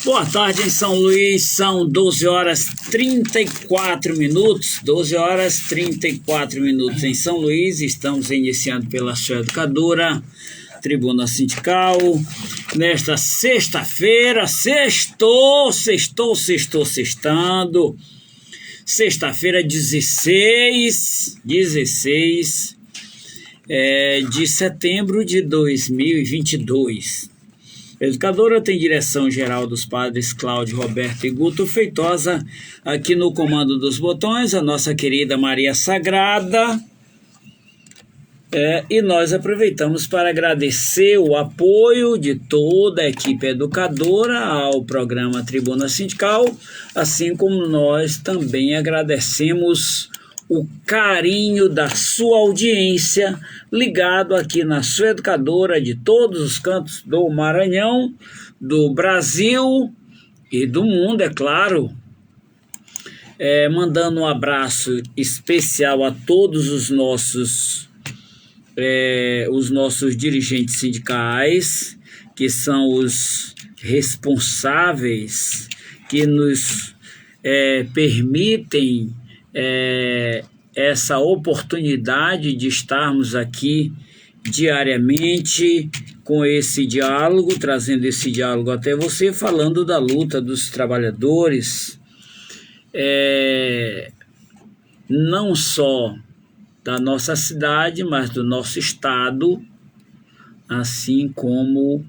Boa tarde em São Luís, são 12 horas 34 minutos, 12 horas 34 minutos em São Luís. Estamos iniciando pela sua educadora, Tribuna Sindical, nesta sexta-feira, sextando, sexta-feira 16 de setembro de 2022. A educadora tem direção geral dos padres Cláudio, Roberto e Guto Feitosa. Aqui no comando dos botões, a nossa querida Maria Sagrada. E nós aproveitamos para agradecer o apoio de toda a equipe educadora ao programa Tribuna Sindical, assim como nós também agradecemos o carinho da sua audiência ligado aqui na sua educadora de todos os cantos do Maranhão, do Brasil e do mundo, é claro. Mandando um abraço especial a todos os nossos dirigentes sindicais, que são os responsáveis, que nos permitem essa oportunidade de estarmos aqui diariamente com esse diálogo, trazendo esse diálogo até você, falando da luta dos trabalhadores, não só da nossa cidade, mas do nosso estado, assim como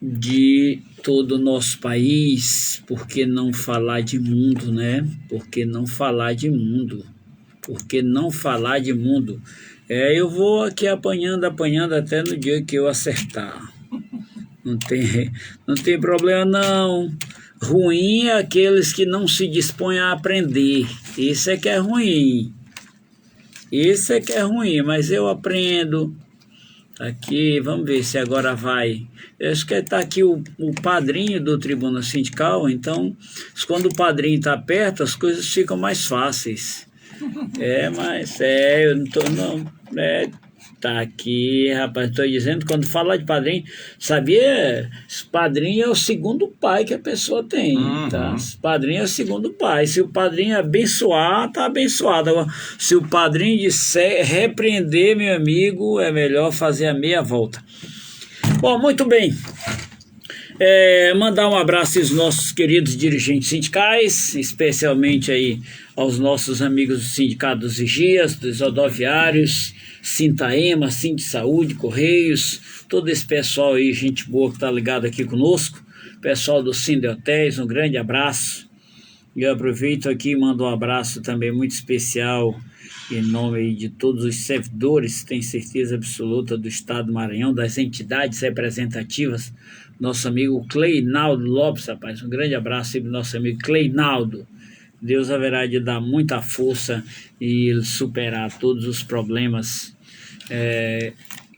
de todo o nosso país. Por que não falar de mundo, né? Por que não falar de mundo? Por que não falar de mundo? Eu vou aqui apanhando até no dia que eu acertar. Não tem problema não. Ruim é aqueles que não se dispõem a aprender. Isso é que é ruim. Isso é que é ruim, mas eu aprendo. Aqui, vamos ver se agora vai. Eu acho que está aqui o padrinho do Tribuna Sindical, então, quando o padrinho está perto, as coisas ficam mais fáceis. Eu não tô, não. Tá aqui, rapaz, estou dizendo, quando fala de padrinho, sabia? Padrinho é o segundo pai que a pessoa tem, tá? Padrinho é o segundo pai. Se o padrinho abençoar, tá abençoado. Agora, se o padrinho disser repreender, meu amigo, é melhor fazer a meia volta. Bom, muito bem. Mandar um abraço aos nossos queridos dirigentes sindicais, especialmente aí aos nossos amigos do Sindicato dos Vigias, dos rodoviários, Sintaema, Sindisaúde, Correios, todo esse pessoal aí, gente boa que está ligado aqui conosco, pessoal do Sindehotéis, um grande abraço. E eu aproveito aqui e mando um abraço também muito especial em nome aí de todos os servidores, tenho certeza absoluta, do Estado do Maranhão, das entidades representativas, nosso amigo Cleinaldo Lopes, rapaz, um grande abraço aí para o nosso amigo Cleinaldo. Deus haverá de dar muita força e superar todos os problemas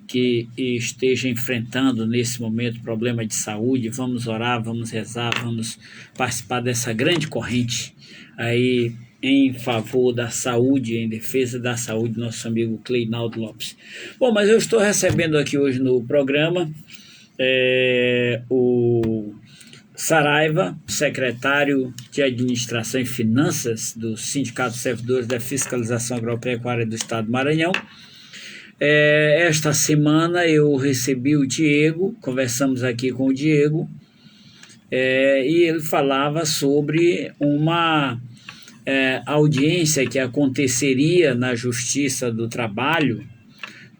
que esteja enfrentando nesse momento, problema de saúde. Vamos orar, vamos rezar, vamos participar dessa grande corrente aí em favor da saúde, em defesa da saúde, nosso amigo Cleinaldo Lopes. Bom, mas eu estou recebendo aqui hoje no programa o Saraiva, secretário de Administração e Finanças do Sindicato dos Servidores da Fiscalização Agropecuária do Estado do Maranhão. Esta semana eu recebi o Diego, conversamos aqui com o Diego, e ele falava sobre uma audiência que aconteceria na Justiça do Trabalho,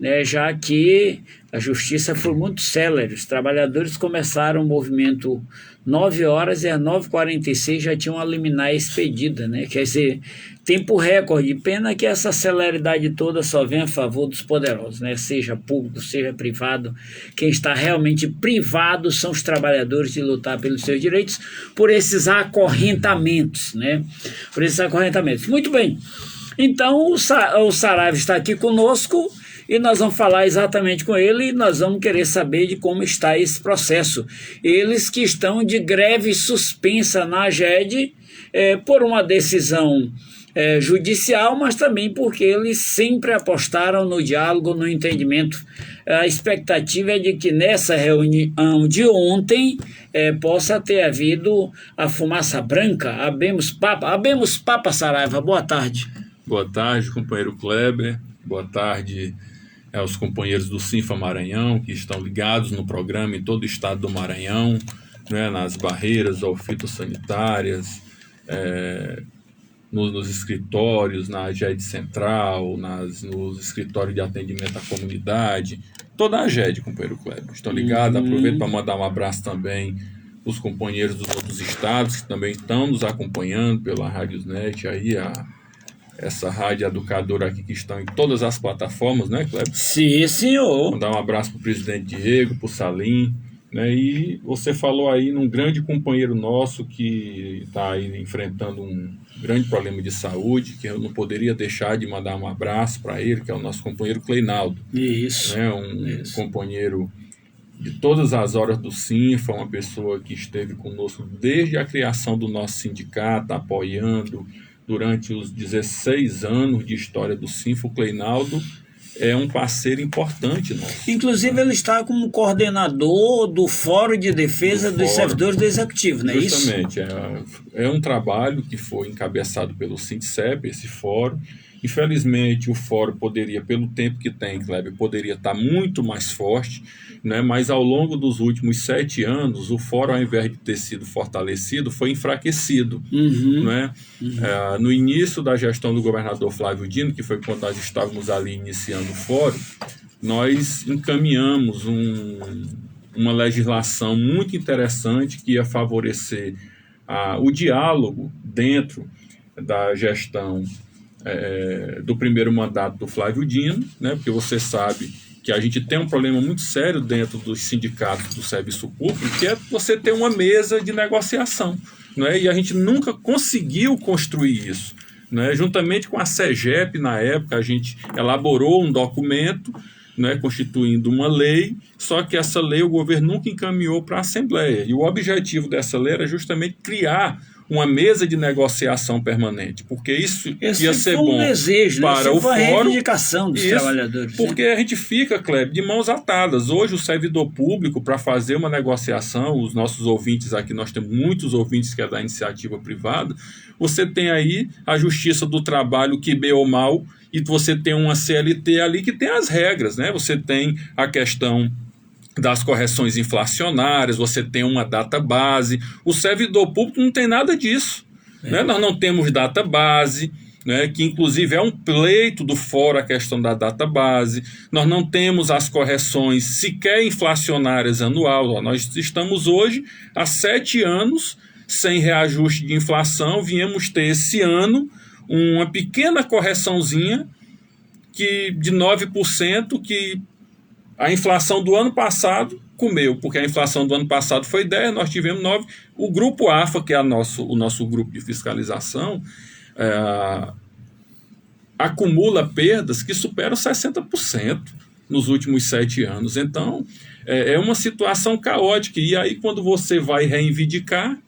né, já que a justiça foi muito célere. Os trabalhadores começaram o movimento 9 horas e às 9h46 já tinham a liminar expedida, né? Quer dizer, tempo recorde. Pena que essa celeridade toda só vem a favor dos poderosos, né? Seja público, seja privado. Quem está realmente privado são os trabalhadores de lutar pelos seus direitos por esses acorrentamentos, né? Por esses acorrentamentos. Muito bem. Então, o Saraiva está aqui conosco e nós vamos falar exatamente com ele e nós vamos querer saber de como está esse processo. Eles que estão de greve suspensa na AGED por uma decisão judicial, mas também porque eles sempre apostaram no diálogo, no entendimento. A expectativa é de que nessa reunião de ontem possa ter havido a fumaça branca. Abemos Papa Saraiva, boa tarde. Boa tarde, companheiro Kleber. Boa tarde aos companheiros do Sinfa Maranhão, que estão ligados no programa em todo o estado do Maranhão, né, nas barreiras fitossanitárias, nos escritórios, na AGED Central, nos escritórios de atendimento à comunidade, toda a AGED, companheiro Kleber. Estão ligados, aproveito para mandar um abraço também os companheiros dos outros estados que também estão nos acompanhando pela Rádiosnet, aí essa rádio educadora aqui que estão em todas as plataformas, né, Kleber? Sim, senhor. Mandar um abraço para o presidente Diego, para o Salim, né? E você falou aí num grande companheiro nosso que está aí enfrentando um grande problema de saúde, que eu não poderia deixar de mandar um abraço para ele, que é o nosso companheiro Cleinaldo. Isso. Né? Isso. Companheiro de todas as horas do Sinfa, uma pessoa que esteve conosco desde a criação do nosso sindicato, apoiando durante os 16 anos de história do Sinfa. O Cleinaldo é um parceiro importante nosso. Inclusive, ele está como coordenador do Fórum de Defesa dos Servidores do Executivo, não é isso? Justamente. É um trabalho que foi encabeçado pelo Sindicep, esse fórum. Infelizmente, o fórum poderia, pelo tempo que tem, Kleber, poderia estar muito mais forte, né? Mas ao longo dos últimos 7 anos, o fórum, ao invés de ter sido fortalecido, foi enfraquecido. Né? No início da gestão do governador Flávio Dino, que foi quando nós estávamos ali iniciando o fórum, nós encaminhamos uma legislação muito interessante que ia favorecer o diálogo dentro da gestão do primeiro mandato do Flávio Dino, né? Porque você sabe que a gente tem um problema muito sério dentro dos sindicatos do serviço público, que é você ter uma mesa de negociação, né? E a gente nunca conseguiu construir isso, né? Juntamente com a SEGEP, na época, a gente elaborou um documento, né, constituindo uma lei, só que essa lei o governo nunca encaminhou para a Assembleia. E o objetivo dessa lei era justamente criar uma mesa de negociação permanente, porque isso ia ser bom desejo, para o fórum, a reivindicação dos trabalhadores. Porque a gente fica, Kleber, de mãos atadas. Hoje o servidor público, para fazer uma negociação, os nossos ouvintes aqui, nós temos muitos ouvintes que é da iniciativa privada, você tem aí a Justiça do Trabalho que bem ou mal, e você tem uma CLT ali que tem as regras, né? Você tem a questão das correções inflacionárias, você tem uma data base. O servidor público não tem nada disso. Né? Nós não temos data base, né? Que inclusive é um pleito do fórum a questão da data base. Nós não temos as correções sequer inflacionárias anual. Nós estamos hoje há 7 anos sem reajuste de inflação. Viemos ter esse ano uma pequena correçãozinha de 9% que a inflação do ano passado comeu, porque a inflação do ano passado foi 10, nós tivemos 9. O grupo AFA, que é o nosso grupo de fiscalização, acumula perdas que superam 60% nos últimos 7 anos. Então, é uma situação caótica. E aí, quando você vai reivindicar,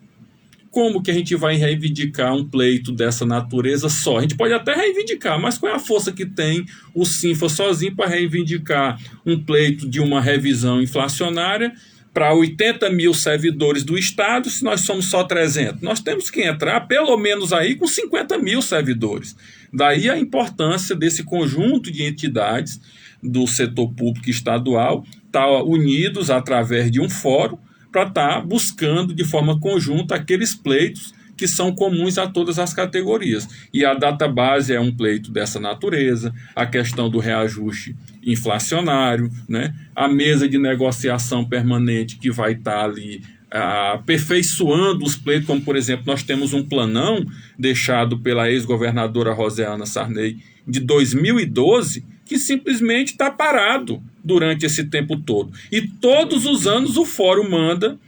como que a gente vai reivindicar um pleito dessa natureza só? A gente pode até reivindicar, mas qual é a força que tem o Sinfa sozinho para reivindicar um pleito de uma revisão inflacionária para 80 mil servidores do Estado, se nós somos só 300? Nós temos que entrar pelo menos aí com 50 mil servidores. Daí a importância desse conjunto de entidades do setor público estadual estar unidos através de um fórum, para estar buscando de forma conjunta aqueles pleitos que são comuns a todas as categorias. E a database é um pleito dessa natureza, a questão do reajuste inflacionário, né? A mesa de negociação permanente que vai estar ali aperfeiçoando os pleitos, como, por exemplo, nós temos um planão deixado pela ex-governadora Rosiana Sarney de 2012, que simplesmente está parado durante esse tempo todo. E todos os anos o fórum manda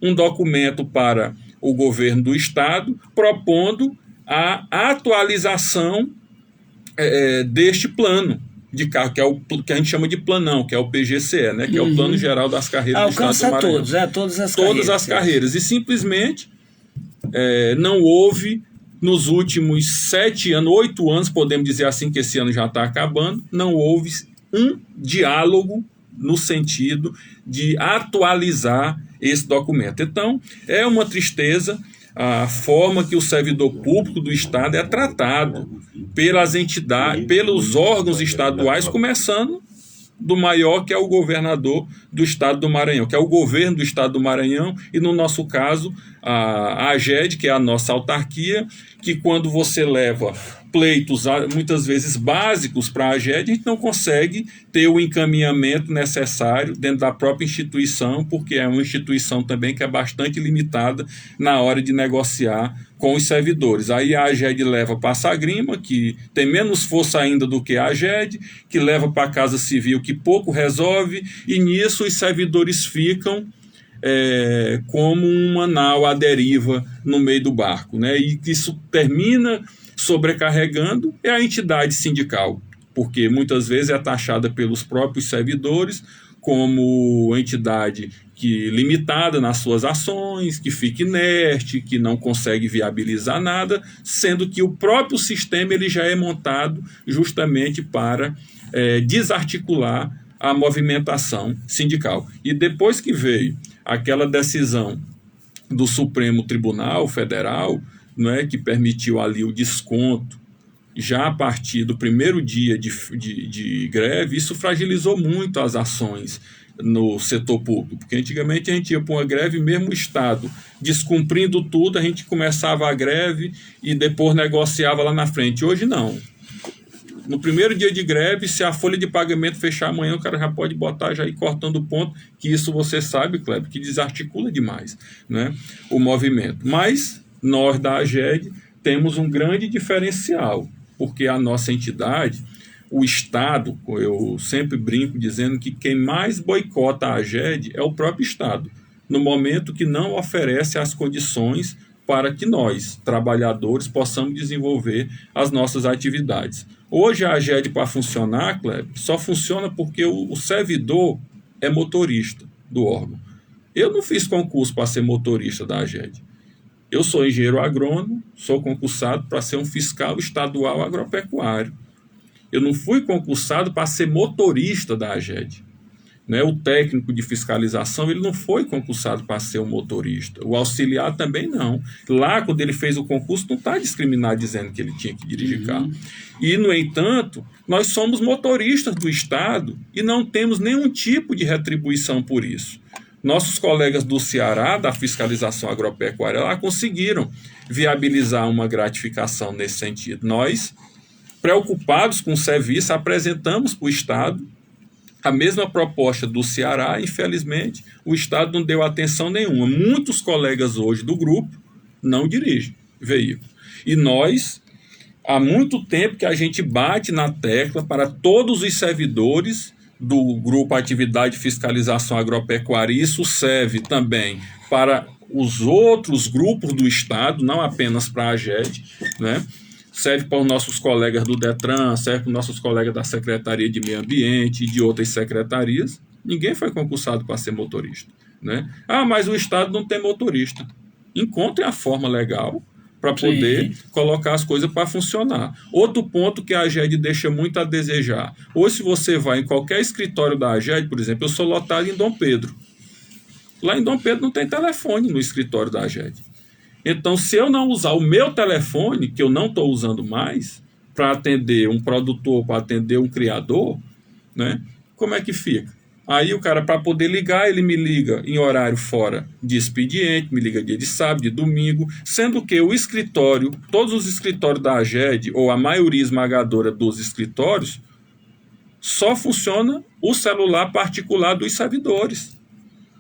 um documento para o governo do estado propondo a atualização deste plano de carro, que é o que a gente chama de planão, que é o PGCE, né, que é o Plano Geral das Carreiras do Estado do Maranhão. Todas as carreiras. E simplesmente não houve nos últimos 7 anos, 8 anos, podemos dizer assim, que esse ano já está acabando, não houve um diálogo no sentido de atualizar esse documento. Então, é uma tristeza a forma que o servidor público do Estado é tratado pelas entidades, pelos órgãos estaduais, começando do maior, que é o governador do Estado do Maranhão, que é o governo do Estado do Maranhão, e no nosso caso, a AGED, que é a nossa autarquia, que quando você leva pleitos muitas vezes básicos para a AGED, a gente não consegue ter o encaminhamento necessário dentro da própria instituição, porque é uma instituição também que é bastante limitada na hora de negociar com os servidores. Aí a AGED leva para a Sagrima, que tem menos força ainda do que a AGED, que leva para a Casa Civil, que pouco resolve, e nisso os servidores ficam como uma nau à deriva no meio do barco, né? E isso termina sobrecarregando a entidade sindical, porque muitas vezes é taxada pelos próprios servidores como entidade limitada nas suas ações, que fica inerte, que não consegue viabilizar nada, sendo que o próprio sistema ele já é montado justamente para desarticular a movimentação sindical. E depois que veio aquela decisão do Supremo Tribunal Federal, não é, que permitiu ali o desconto já a partir do primeiro dia de greve, isso fragilizou muito as ações no setor público, porque antigamente a gente ia para uma greve, mesmo o Estado descumprindo tudo, a gente começava a greve e depois negociava lá na frente. Hoje não. No primeiro dia de greve, se a folha de pagamento fechar amanhã, o cara já pode botar, já ir cortando o ponto, que isso você sabe, Kleber, que desarticula demais, né, o movimento. Mas nós da AGED temos um grande diferencial, porque a nossa entidade, o Estado, eu sempre brinco dizendo que quem mais boicota a AGED é o próprio Estado, no momento que não oferece as condições para que nós, trabalhadores, possamos desenvolver as nossas atividades. Hoje a AGED, para funcionar, Kleber, só funciona porque o servidor é motorista do órgão. Eu não fiz concurso para ser motorista da AGED. Eu sou engenheiro agrônomo, sou concursado para ser um fiscal estadual agropecuário. Eu não fui concursado para ser motorista da AGED. Né? O técnico de fiscalização ele não foi concursado para ser um motorista. O auxiliar também não. Lá, quando ele fez o concurso, não está discriminado dizendo que ele tinha que dirigir carro. E, no entanto, nós somos motoristas do Estado e não temos nenhum tipo de retribuição por isso. Nossos colegas do Ceará, da fiscalização agropecuária, lá conseguiram viabilizar uma gratificação nesse sentido. Nós, preocupados com o serviço, apresentamos para o Estado a mesma proposta do Ceará. Infelizmente, o Estado não deu atenção nenhuma. Muitos colegas hoje do grupo não dirigem veículo. E nós, há muito tempo que a gente bate na tecla para todos os servidores do grupo Atividade de Fiscalização Agropecuária, e isso serve também para os outros grupos do Estado, não apenas para a AGED, né? Serve para os nossos colegas do DETRAN, serve para os nossos colegas da Secretaria de Meio Ambiente e de outras secretarias. Ninguém foi concursado para ser motorista, né? Ah, mas o Estado não tem motorista. Encontrem a forma legal para poder colocar as coisas para funcionar. Outro ponto que a AGED deixa muito a desejar. Hoje, se você vai em qualquer escritório da AGED, por exemplo, eu sou lotado em Dom Pedro. Lá em Dom Pedro não tem telefone no escritório da AGED. Então, se eu não usar o meu telefone, que eu não estou usando mais, para atender um produtor, para atender um criador, né, como é que fica? Aí o cara, para poder ligar, ele me liga em horário fora de expediente, me liga dia de sábado, de domingo, sendo que o escritório, todos os escritórios da AGED, ou a maioria esmagadora dos escritórios, só funciona o celular particular dos servidores.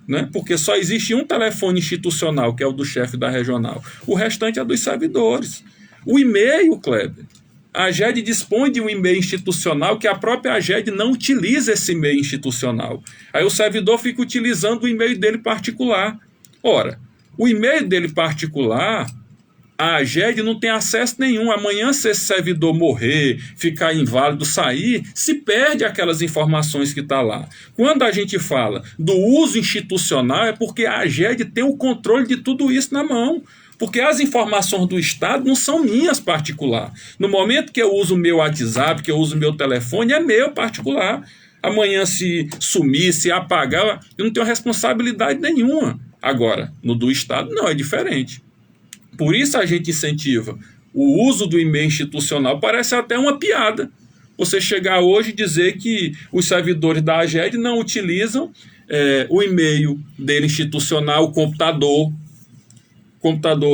Né? Porque só existe um telefone institucional, que é o do chefe da regional. O restante é dos servidores. O e-mail, Kleber, a AGED dispõe de um e-mail institucional que a própria AGED não utiliza esse e-mail institucional. Aí o servidor fica utilizando o e-mail dele particular. Ora, o e-mail dele particular, a AGED não tem acesso nenhum. Amanhã, se esse servidor morrer, ficar inválido, sair, se perde aquelas informações que estão lá. Quando a gente fala do uso institucional, é porque a AGED tem o controle de tudo isso na mão. Porque as informações do Estado não são minhas particulares. No momento que eu uso o meu WhatsApp, que eu uso o meu telefone, é meu particular. Amanhã, se sumir, se apagar, eu não tenho responsabilidade nenhuma. Agora, no do Estado, não, é diferente. Por isso a gente incentiva o uso do e-mail institucional. Parece até uma piada você chegar hoje e dizer que os servidores da AGED não utilizam o e-mail dele institucional, o computador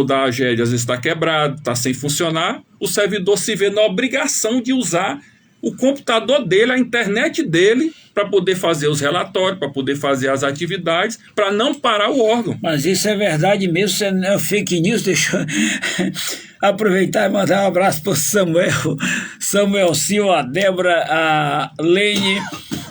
da AGED às vezes está quebrado, está sem funcionar, o servidor se vê na obrigação de usar o computador dele, a internet dele, para poder fazer os relatórios, para poder fazer as atividades, para não parar o órgão. Mas isso é verdade mesmo, isso não é fake news. Deixa eu aproveitar e mandar um abraço para o Samuel Silva, a Débora, a Lene.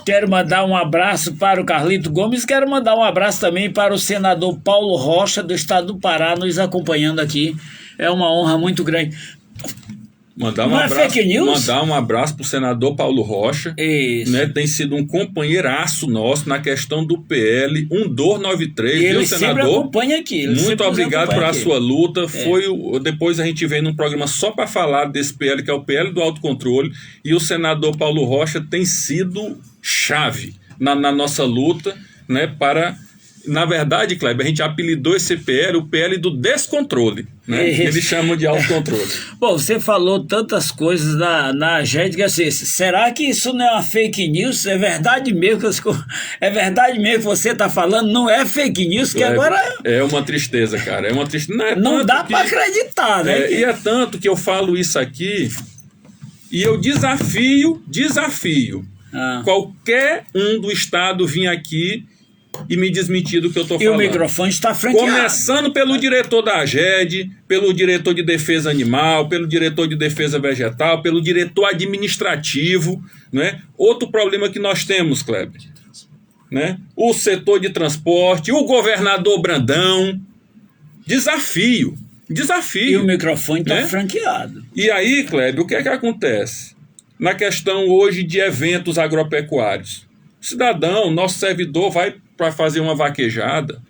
Quero mandar um abraço para o Carlito Gomes, quero mandar um abraço também para o senador Paulo Rocha, do estado do Pará, nos acompanhando aqui. É uma honra muito grande. Mandar um abraço para o senador Paulo Rocha. Isso. Né, tem sido um companheiraço nosso na questão do PL 1293. Ele viu, sempre senador? acompanha aqui. Muito obrigado por a sua luta. Depois a gente veio num programa só para falar desse PL, que é o PL do autocontrole. E o senador Paulo Rocha tem sido chave na nossa luta, né, para... Na verdade, Kleber, a gente apelidou esse PL, o PL do descontrole, né? Eles chamam de autocontrole. Bom, você falou tantas coisas na AGED que assim, será que isso não é uma fake news? É verdade mesmo que você está falando? Não é fake news, que agora... É uma tristeza, cara. É uma tristeza. Não dá para acreditar, né? E é tanto que eu falo isso aqui e eu desafio qualquer um do Estado vir aqui e me desmentir do que eu estou falando. E o microfone está franqueado. Começando pelo diretor da AGED, pelo diretor de defesa animal, pelo diretor de defesa vegetal, pelo diretor administrativo, né? Outro problema que nós temos, Kleber, né? O setor de transporte, o governador Brandão. Desafio. E o microfone está, né, franqueado. E aí, Kleber, o que é que acontece? Na questão hoje de eventos agropecuários. Cidadão, nosso servidor vai para fazer uma vaquejada,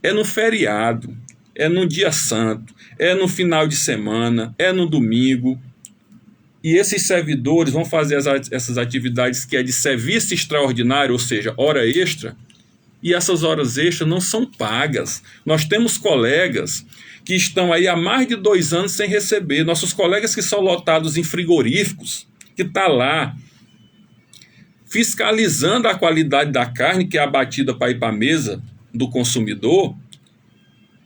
é no feriado, é no dia santo, é no final de semana, é no domingo, e esses servidores vão fazer essas atividades que é de serviço extraordinário, ou seja, hora extra, e essas horas extras não são pagas. Nós temos colegas que estão aí há mais de 2 anos sem receber, nossos colegas que são lotados em frigoríficos, que está lá, fiscalizando a qualidade da carne que é abatida para ir para a mesa do consumidor.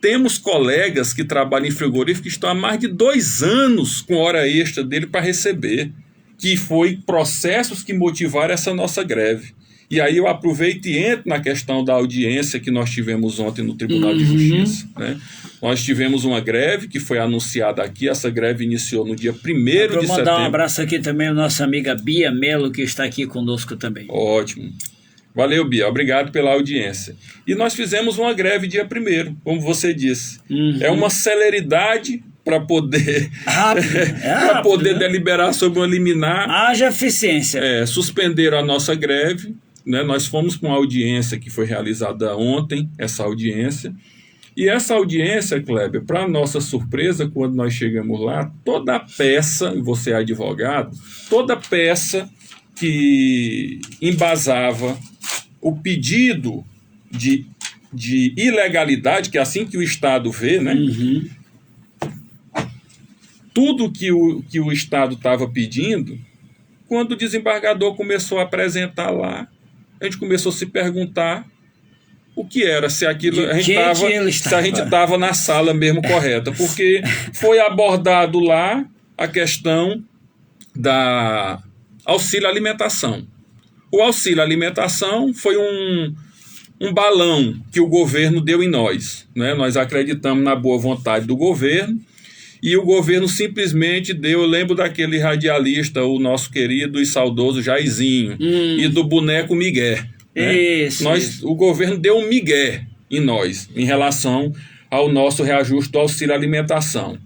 Temos colegas que trabalham em frigorífico que estão há mais de 2 anos com hora extra dele para receber, que foi processos que motivaram essa nossa greve. E aí eu aproveito e entro na questão da audiência que nós tivemos ontem no Tribunal de Justiça, né? Nós tivemos uma greve que foi anunciada aqui, essa greve iniciou no dia 1º de setembro. Vou mandar um abraço aqui também à nossa amiga Bia Melo, que está aqui conosco também. Ótimo. Valeu, Bia. Obrigado pela audiência. E nós fizemos uma greve dia 1º, como você disse. É uma celeridade para poder, para poder, né, deliberar sobre uma liminar. Haja eficiência. Suspenderam a nossa greve, né? Nós fomos para uma audiência que foi realizada ontem, essa audiência. E essa audiência, Kleber, para nossa surpresa, quando nós chegamos lá, toda a peça, e você é advogado, toda a peça que embasava o pedido de ilegalidade, que é assim que o Estado vê, né? Tudo que o Estado estava pedindo, quando o desembargador começou a apresentar lá, a gente começou a se perguntar o que era, se aquilo se a gente estava na sala mesmo correta, porque foi abordado lá a questão da auxílio alimentação. O auxílio alimentação foi um balão que o governo deu em nós, né? Nós acreditamos na boa vontade do governo e o governo simplesmente deu. Eu lembro daquele radialista, o nosso querido e saudoso Jairzinho, e do boneco Miguel. Né? O governo deu um migué em nós, em relação ao nosso reajuste do auxílio alimentação.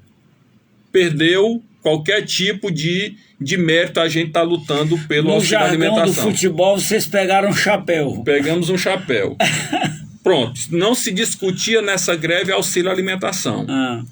Perdeu qualquer tipo de mérito, a gente está lutando pelo auxílio alimentação. No jargão do futebol, vocês pegaram um chapéu. Pegamos um chapéu. Pronto, não se discutia nessa greve auxílio alimentação. Ah.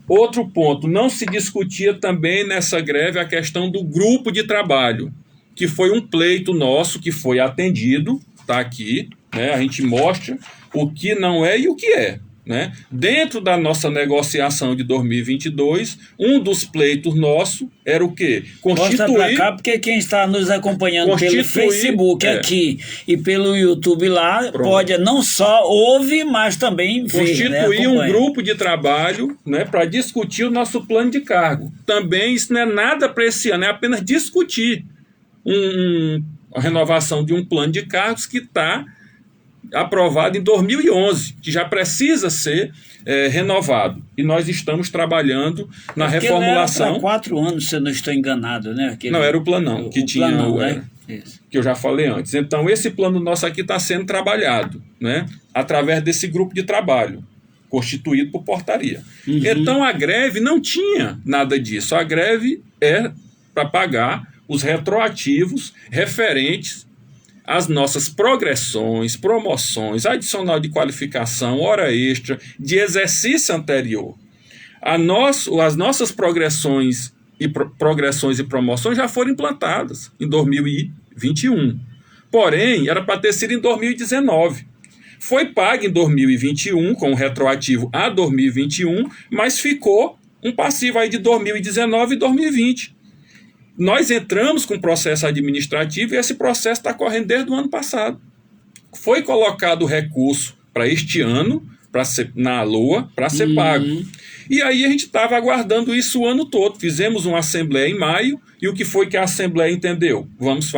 Outro ponto, não se discutia também nessa greve a questão do grupo de trabalho, que foi um pleito nosso que foi atendido, está aqui, né? A gente mostra o que não é e o que é. Né? Dentro da nossa negociação de 2022, um dos pleitos nosso era o quê? Mostra para cá, porque quem está nos acompanhando pelo Facebook aqui e pelo YouTube lá, pode não só ouvir, mas também ver. Constituir um grupo de trabalho, né, para discutir o nosso plano de cargo. Também isso não é nada para esse ano, é apenas discutir a renovação de um plano de cargos que está aprovado em 2011, que já precisa ser renovado. E nós estamos trabalhando na reformulação. Era 4 anos, se eu não estou enganado, né? Não, era o planão que tinha, né? Que eu já falei antes. Então, esse plano nosso aqui está sendo trabalhado, né, através desse grupo de trabalho, constituído por portaria. Uhum. Então, a greve não tinha nada disso. A greve é para pagar os retroativos referentes as nossas progressões, promoções, adicional de qualificação, hora extra, de exercício anterior. As nossas progressões e promoções já foram implantadas em 2021. Porém, era para ter sido em 2019. Foi pago em 2021, com retroativo a 2021, mas ficou um passivo aí de 2019 e 2020. Nós entramos com processo administrativo e esse processo está correndo desde o ano passado. Foi colocado o recurso para este ano, na LOA, para ser pago. E aí a gente estava aguardando isso o ano todo. Fizemos uma assembleia em maio e o que foi que a assembleia entendeu? Vamos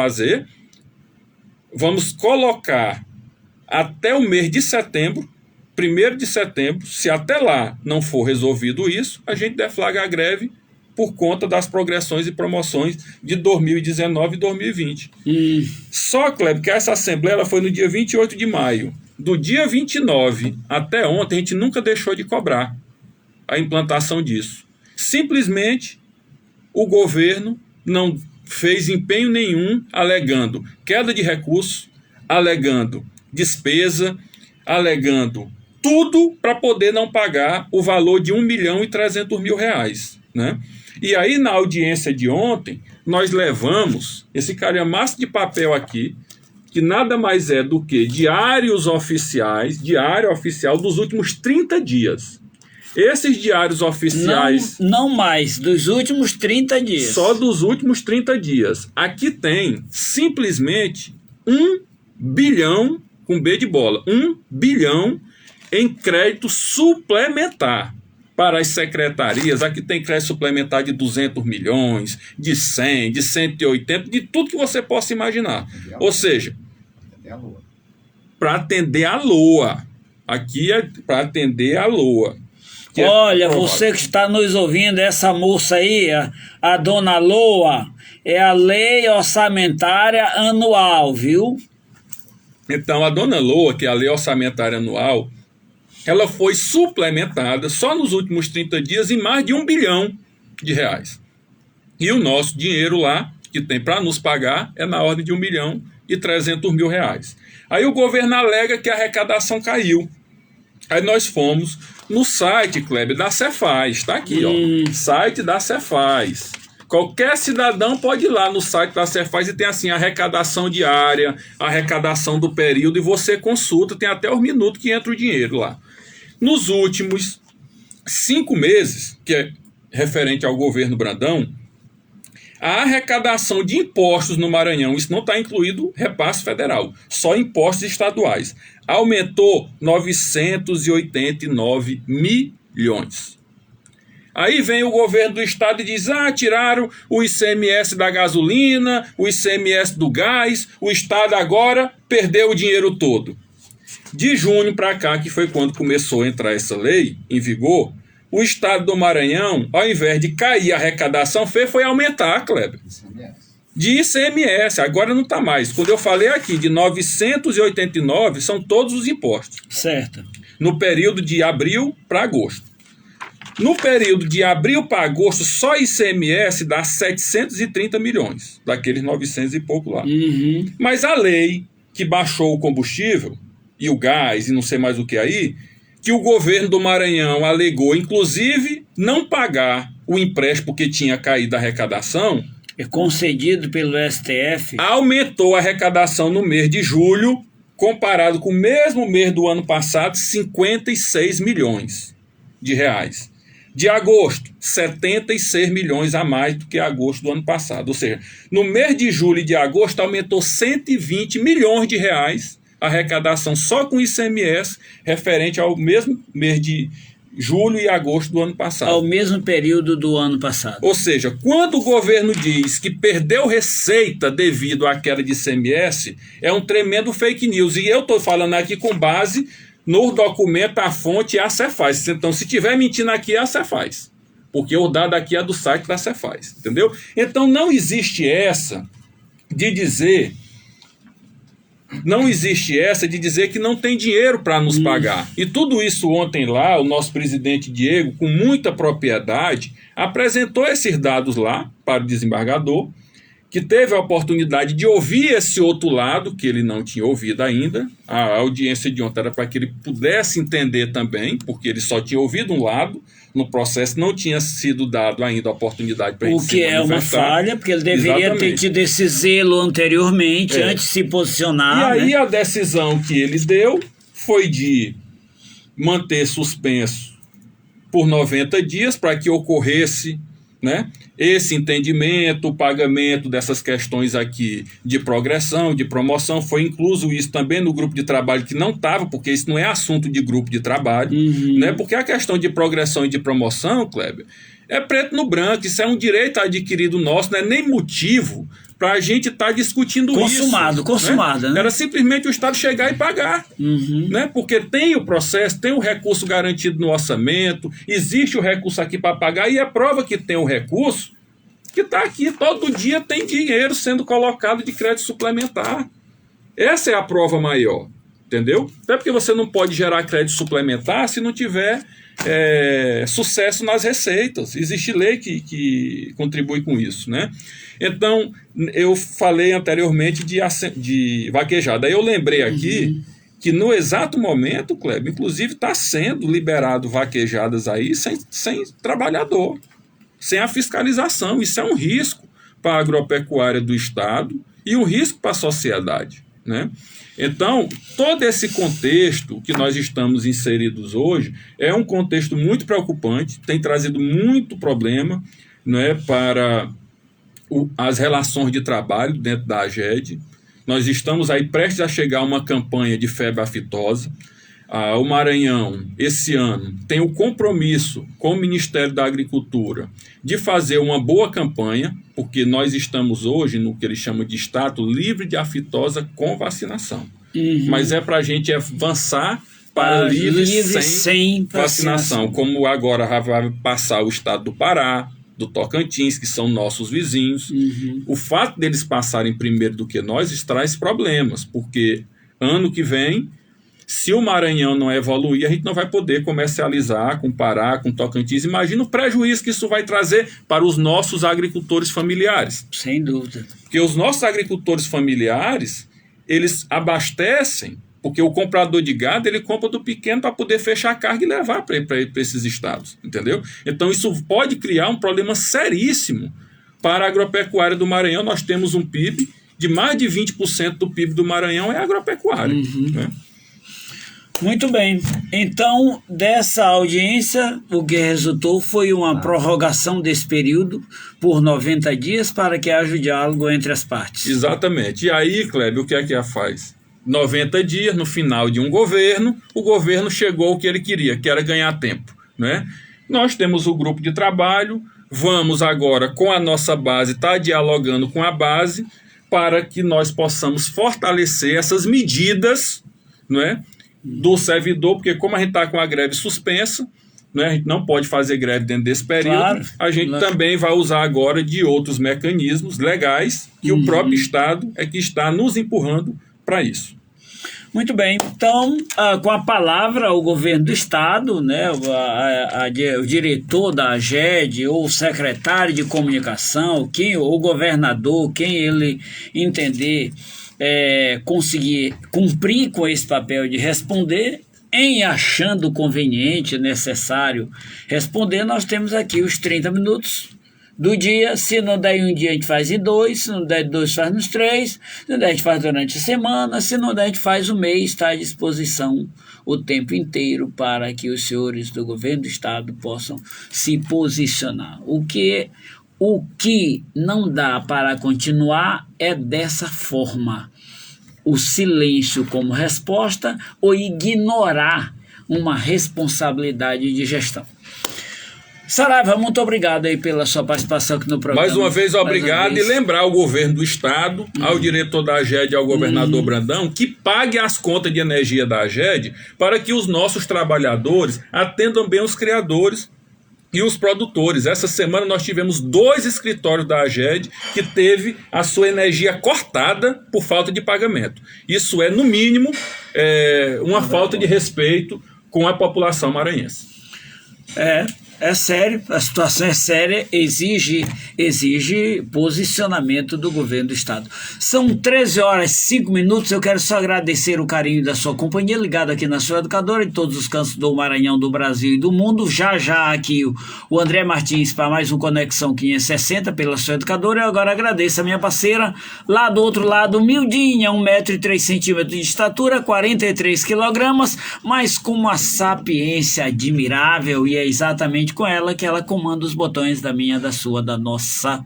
colocar até o mês de setembro, 1º de setembro, se até lá não for resolvido isso, a gente deflagra a greve por conta das progressões e promoções de 2019 e 2020. Só, Kleber, que essa assembleia ela foi no dia 28 de maio. Do dia 29 até ontem, a gente nunca deixou de cobrar a implantação disso. Simplesmente, o governo não fez empenho nenhum, alegando queda de recursos, alegando despesa, alegando tudo para poder não pagar o valor de R$1.300.000, né? E aí, na audiência de ontem, nós levamos esse calhamaço de papel aqui, que nada mais é do que diário oficial dos últimos 30 dias. Esses diários oficiais... Não mais, dos últimos 30 dias. Só dos últimos 30 dias. Aqui tem, simplesmente, 1 bilhão, com B de bola, 1 bilhão em crédito suplementar. Para as secretarias, aqui tem crédito suplementar de 200 milhões, de 100, de 180, de tudo que você possa imaginar. Ou seja, para atender a LOA. Aqui é para atender a LOA. Olha, você que está nos ouvindo, essa moça aí, a dona LOA, é a Lei Orçamentária Anual, viu? Então, a dona LOA, que é a Lei Orçamentária Anual, ela foi suplementada só nos últimos 30 dias em mais de R$1 bilhão. E o nosso dinheiro lá, que tem para nos pagar, é na ordem de R$1.300.000. Aí o governo alega que a arrecadação caiu. Aí nós fomos no site, Kleber, da Cefaz. Está aqui, ó, site da Cefaz. Qualquer cidadão pode ir lá no site da Cefaz e tem assim a arrecadação diária, a arrecadação do período, e você consulta, tem até os minutos que entra o dinheiro lá. Nos últimos 5 meses, que é referente ao governo Brandão, a arrecadação de impostos no Maranhão, isso não está incluído repasse federal, só impostos estaduais, aumentou 989 milhões. Aí vem o governo do estado e diz, tiraram o ICMS da gasolina, o ICMS do gás, o estado agora perdeu o dinheiro todo. De junho para cá, que foi quando começou a entrar essa lei em vigor, o estado do Maranhão, ao invés de cair a arrecadação, foi aumentar, Kleber. De ICMS, agora não está mais. Quando eu falei aqui de 989, são todos os impostos. Certo. No período de abril para agosto. No período de abril para agosto, só ICMS dá 730 milhões, daqueles 900 e pouco lá. Mas a lei que baixou o combustível, e o gás e não sei mais o que aí, que o governo do Maranhão alegou, inclusive, não pagar o empréstimo porque tinha caído a arrecadação. É concedido pelo STF. Aumentou a arrecadação no mês de julho, comparado com o mesmo mês do ano passado, 56 milhões de reais. De agosto, 76 milhões a mais do que agosto do ano passado. Ou seja, no mês de julho e de agosto aumentou 120 milhões de reais a arrecadação só com ICMS, referente ao mesmo mês de julho e agosto do ano passado. Ao mesmo período do ano passado. Ou seja, quando o governo diz que perdeu receita devido à queda de ICMS, é um tremendo fake news. E eu estou falando aqui com base no documento, a fonte é a Cefaz. Então, se tiver mentindo aqui, é a Cefaz. Porque o dado aqui é do site da Cefaz. Entendeu? Então, não existe essa de dizer... Não existe essa de dizer que não tem dinheiro para nos pagar. E tudo isso ontem lá, o nosso presidente Diego, com muita propriedade, apresentou esses dados lá para o desembargador, que teve a oportunidade de ouvir esse outro lado, que ele não tinha ouvido ainda. A audiência de ontem era para que ele pudesse entender também, porque ele só tinha ouvido um lado, no processo não tinha sido dado ainda a oportunidade para ele se manifestar. O que é uma falha, porque ele deveria ter tido esse zelo anteriormente, antes de se posicionar. E aí a decisão que ele deu foi de manter suspenso por 90 dias para que ocorresse, né, esse entendimento, o pagamento dessas questões aqui de progressão, de promoção. Foi incluso isso também no grupo de trabalho, que não estava, porque isso não é assunto de grupo de trabalho, né? Porque a questão de progressão e de promoção, Kleber, é preto no branco, isso é um direito adquirido nosso, não é nem motivo para a gente estar discutindo consumado, né? Era simplesmente o Estado chegar e pagar, né? Porque tem o processo, tem o recurso garantido no orçamento, existe o recurso aqui para pagar, e é prova que tem o recurso que está aqui, todo dia tem dinheiro sendo colocado de crédito suplementar. Essa é a prova maior, entendeu? Até porque você não pode gerar crédito suplementar se não tiver sucesso nas receitas. Existe lei que contribui com isso, né? Então, eu falei anteriormente de vaquejada. Aí eu lembrei aqui que no exato momento, Kleber, inclusive está sendo liberado vaquejadas aí sem trabalhador, sem a fiscalização. Isso é um risco para a agropecuária do Estado e um risco para a sociedade, né? Então, todo esse contexto que nós estamos inseridos hoje é um contexto muito preocupante, tem trazido muito problema, né, para as relações de trabalho dentro da AGED. Nós estamos aí prestes a chegar a uma campanha de febre aftosa. O Maranhão, esse ano, tem o compromisso com o Ministério da Agricultura de fazer uma boa campanha, porque nós estamos hoje no que eles chamam de status livre de aftosa com vacinação. Mas é para a gente avançar para livre sem vacinação, como agora vai passar o estado do Pará, do Tocantins, que são nossos vizinhos. O fato deles passarem primeiro do que nós traz problemas, porque ano que vem, se o Maranhão não evoluir, a gente não vai poder comercializar com Pará, com Tocantins. Imagina o prejuízo que isso vai trazer para os nossos agricultores familiares. Sem dúvida. Porque os nossos agricultores familiares, eles abastecem, porque o comprador de gado, ele compra do pequeno para poder fechar a carga e levar para esses estados, entendeu? Então isso pode criar um problema seríssimo para a agropecuária do Maranhão. Nós temos um PIB de mais de 20% do PIB do Maranhão é agropecuária, né? Muito bem. Então, dessa audiência, o que resultou foi uma prorrogação desse período por 90 dias para que haja o diálogo entre as partes. Exatamente. E aí, Kleber, o que é que ela faz? 90 dias, no final de um governo, o governo chegou ao que ele queria, que era ganhar tempo, né? Nós temos o grupo de trabalho, vamos agora, com a nossa base, estar dialogando com a base para que nós possamos fortalecer essas medidas, não é, do servidor, porque como a gente está com a greve suspensa, né, a gente não pode fazer greve dentro desse período, a gente também vai usar agora de outros mecanismos legais que o próprio Estado é que está nos empurrando para isso. Muito bem. Então, com a palavra, o governo do Estado, né, o diretor da AGED, ou o secretário de comunicação, o governador, quem ele entender conseguir cumprir com esse papel de responder, em achando conveniente, necessário responder, nós temos aqui os 30 minutos do dia. Se não der em um dia, a gente faz em 2, se não der em 2, faz nos 3, se não der, a gente faz durante a semana, se não der, a gente faz o mês, está à disposição o tempo inteiro para que os senhores do governo do estado possam se posicionar. O que não dá para continuar é dessa forma: o silêncio como resposta ou ignorar uma responsabilidade de gestão. Saraiva, muito obrigado aí pela sua participação aqui no programa. Mais uma vez, obrigado. E lembrar ao governo do estado, ao diretor da AGED e ao governador Brandão, que pague as contas de energia da AGED para que os nossos trabalhadores atendam bem os criadores e os produtores. Essa semana nós tivemos 2 escritórios da AGED que teve a sua energia cortada por falta de pagamento. Isso é, no mínimo, uma falta de respeito com a população maranhense. É sério, a situação é séria, exige posicionamento do governo do estado. São 13 horas e 5 minutos, eu quero só agradecer o carinho da sua companhia, ligado aqui na sua educadora, em todos os cantos do Maranhão, do Brasil e do mundo. Já aqui o André Martins para mais um Conexão 560 pela sua educadora. Eu agora agradeço a minha parceira, lá do outro lado, Mildinha, 1,03 m de estatura, 43 kg, mas com uma sapiência admirável, e é exatamente com ela que ela comanda os botões da minha, da sua, da nossa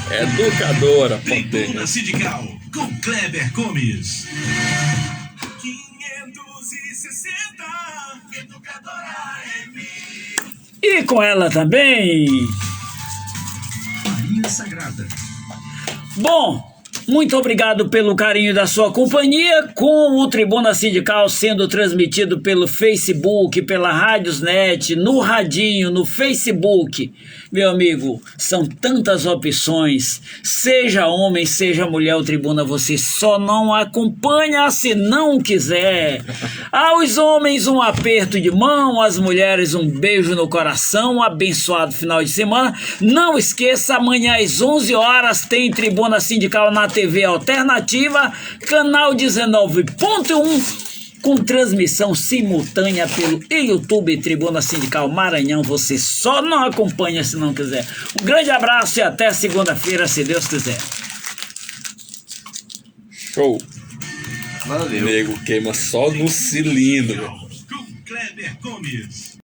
Educadora Tribuna Sindical com Kleber Gomes. 560 Educadora M. E com ela também Maria Sagrada. Bom, muito obrigado pelo carinho da sua companhia, com o Tribuna Sindical sendo transmitido pelo Facebook, pela Rádiosnet, no radinho, no Facebook. Meu amigo, são tantas opções, seja homem, seja mulher, o Tribuna você só não acompanha se não quiser. Aos homens um aperto de mão, às mulheres um beijo no coração, um abençoado final de semana. Não esqueça, amanhã às 11 horas tem Tribuna Sindical na TV Alternativa, canal 19.1, com transmissão simultânea pelo YouTube Tribuna Sindical Maranhão. Você só não acompanha se não quiser. Um grande abraço e até segunda-feira, se Deus quiser. Show. Valeu. Nego queima só no cilindro. Com Kleber Gomes.